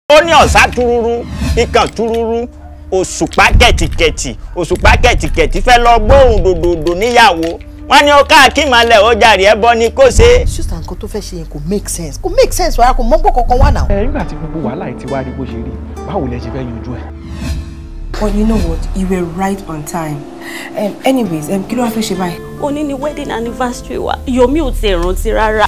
ó ní ọ̀sá túrúrú ikàn túrúrú òṣùpá kẹ̀tìkẹ̀tì fẹ́ lọ gbóhùn dòdòdò níyàwó wọ́n ní ó káàkiri ìmọ̀lẹ̀ ó jàre ẹbọ ni kò ṣe. ṣùgbọ́n nǹkan tó fẹ́ ṣe yẹn kò make sense wàrà kò mọ́gbọ́n kankan wà náà. nígbà tí gbogbo wàhálà yìí ti wá rí bó ṣe rí báwo lẹ ṣe fẹ́ yanjú ẹ̀. But you know what? You were right on time. Anyways, kí ló wá fẹ́ ṣe báyìí? Òní ni wedding anniversary wa. Yomi ò tiẹ̀ rántí rárá.